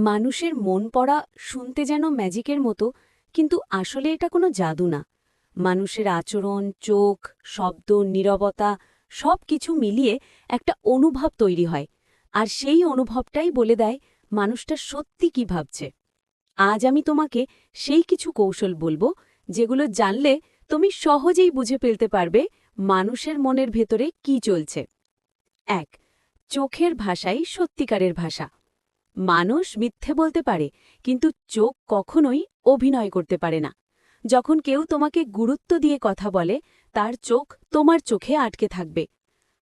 মানুষের মন পড়া শুনতে যেন ম্যাজিকের মতো, কিন্তু আসলে এটা কোনো জাদু না। মানুষের আচরণ, চোখ, শব্দ, নীরবতা সব কিছু মিলিয়ে একটা অনুভব তৈরি হয়, আর সেই অনুভবটাই বলে দেয় মানুষটা সত্যি কি ভাবছে। আজ আমি তোমাকে সেই কিছু কৌশল বলবো যেগুলো জানলে তুমি সহজেই বুঝে ফেলতে পারবে মানুষের মনের ভেতরে কি চলছে। ১. চোখের ভাষাই সত্যিকারের ভাষা। মানুষ মিথ্যে বলতে পারে, কিন্তু চোখ কখনোই অভিনয় করতে পারে না। যখন কেউ তোমাকে গুরুত্ব দিয়ে কথা বলে, তার চোখ তোমার চোখে আটকে থাকবে।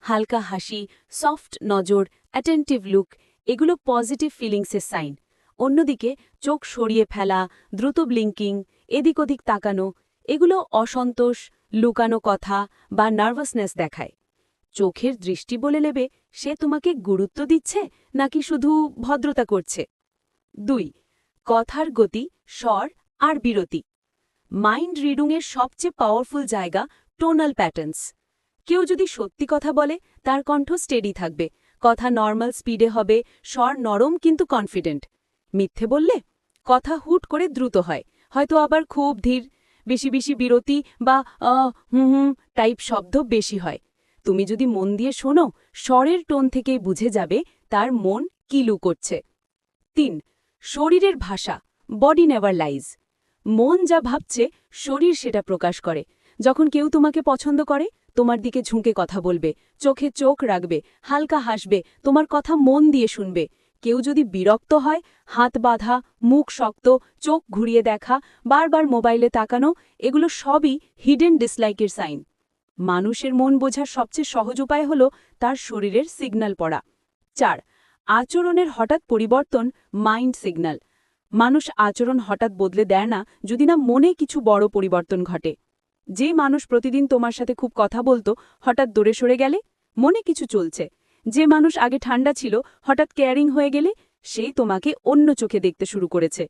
হালকা হাসি, সফট নজর, অ্যাটেন্টিভ লুক, এগুলো পজিটিভ ফিলিংসের সাইন। অন্যদিকে চোখ সরিয়ে ফেলা, দ্রুত ব্লিঙ্কিং, এদিক ওদিক তাকানো, এগুলো অসন্তোষ, লুকানো কথা বা নার্ভাসনেস দেখায়। চোখের দৃষ্টি বলে নেবে সে তোমাকে গুরুত্ব দিচ্ছে নাকি শুধু ভদ্রতা করছে। ২. কথার গতি, স্বর আর বিরতি। মাইন্ড রিডিংয়ের সবচেয়ে পাওয়ারফুল জায়গা টোনাল প্যাটার্নস। কেউ যদি সত্যি কথা বলে, তার কণ্ঠ স্টেডি থাকবে, কথা নর্মাল স্পিডে হবে, স্বর নরম কিন্তু কনফিডেন্ট। মিথ্যে বললে কথা হুট করে দ্রুত হয়, হয়তো আবার খুব ধীর, বেশি বেশি বিরতি বা হুম হুম টাইপ শব্দ বেশি হয়। তুমি যদি মন দিয়ে শোনো, স্বরের টোন থেকেই বুঝে যাবে তার মন কি লুকোচ্ছে। ৩. শরীরের ভাষা, বডি নেভার লাইজ। মন যা ভাবছে, শরীর সেটা প্রকাশ করে। যখন কেউ তোমাকে পছন্দ করে, তোমার দিকে ঝুঁকে কথা বলবে, চোখে চোখ রাখবে, হালকা হাসবে, তোমার কথা মন দিয়ে শুনবে। কেউ যদি বিরক্ত হয়, হাত বাঁধা, মুখ শক্ত, চোখ ঘুরিয়ে দেখা, বারবার মোবাইলে তাকানো, এগুলো সবই হিডেন ডিসলাইকের সাইন। মানুষের মন বোঝার সবচেয়ে সহজ উপায় হল তার শরীরের সিগন্যাল পড়া। ৪. আচরণের হঠাৎ পরিবর্তন, মাইন্ড সিগন্যাল। মানুষ আচরণ হঠাৎ বদলে দেয় না যদি না মনে কিছু বড় পরিবর্তন ঘটে। যে মানুষ প্রতিদিন তোমার সাথে খুব কথা বলতো, হঠাৎ দূরে সরে গেলে, মনে কিছু চলছে। যে মানুষ আগে ঠান্ডা ছিল, হঠাৎ কেয়ারিং হয়ে গেলে, সেই তোমাকে অন্য চোখে দেখতে শুরু করেছে।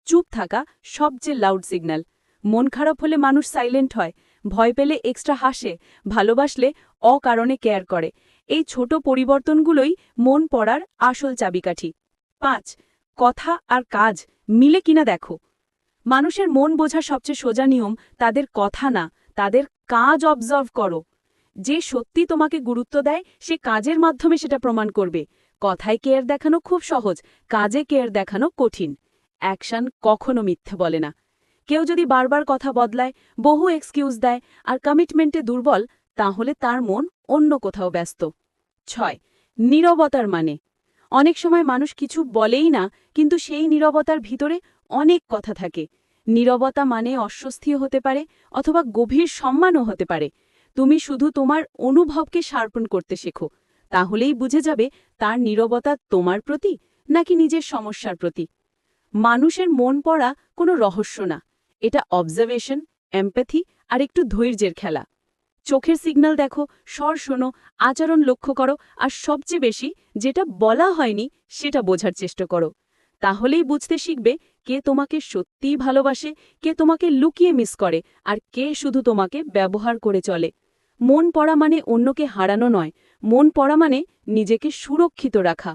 চুপ থাকা সবচেয়ে লাউড সিগন্যাল। মন খারাপ হলে মানুষ সাইলেন্ট হয়, ভয় পেলে এক্সট্রা হাসে, ভালোবাসলে অকারণে কেয়ার করে। এই ছোট পরিবর্তনগুলোই মন পড়ার আসল চাবিকাঠি। ৫. কথা আর কাজ মিলে কিনা দেখো। মানুষের মন বোঝার সবচেয়ে সোজা নিয়ম তাদের কথা না, তাদের কাজ অবজার্ভ করো। যে সত্যি তোমাকে গুরুত্ব দেয়, সে কাজের মাধ্যমে সেটা প্রমাণ করবে। কথায় কেয়ার দেখানো খুব সহজ, কাজে কেয়ার দেখানো কঠিন। অ্যাকশন কখনো মিথ্যে বলে না। কেউ যদি বারবার কথা বদলায়, বহু এক্সকিউজ দেয় আর কমিটমেন্টে দুর্বল, তাহলে তার মন অন্য কোথাও ব্যস্ত। ৬. নীরবতার মানে। অনেক সময় মানুষ কিছু বলেই না, কিন্তু সেই নীরবতার ভিতরে অনেক কথা থাকে। নীরবতা মানে অস্বস্তিও হতে পারে, অথবা গভীর সম্মানও হতে পারে। তুমি শুধু তোমার অনুভবকে শার্পন করতে শেখো, তাহলেই বুঝে যাবে তার নীরবতা তোমার প্রতি নাকি নিজের সমস্যার প্রতি। মানুষের মন পড়া কোনো রহস্য না, এটা অবজারভেশন, এমপ্যাথি আর একটু ধৈর্যের খেলা। চোখের সিগন্যাল দেখো, স্বর শোনো, আচরণ লক্ষ্য করো, আর সবচেয়ে বেশি যেটা বলা হয়নি সেটা বোঝার চেষ্টা করো। তাহলেই বুঝতে শিখবে কে তোমাকে সত্যিই ভালোবাসে, কে তোমাকে লুকিয়ে মিস করে, আর কে শুধু তোমাকে ব্যবহার করে চলে। মন পড়া মানে অন্যকে হারানো নয়, মন পড়া মানে নিজেকে সুরক্ষিত রাখা।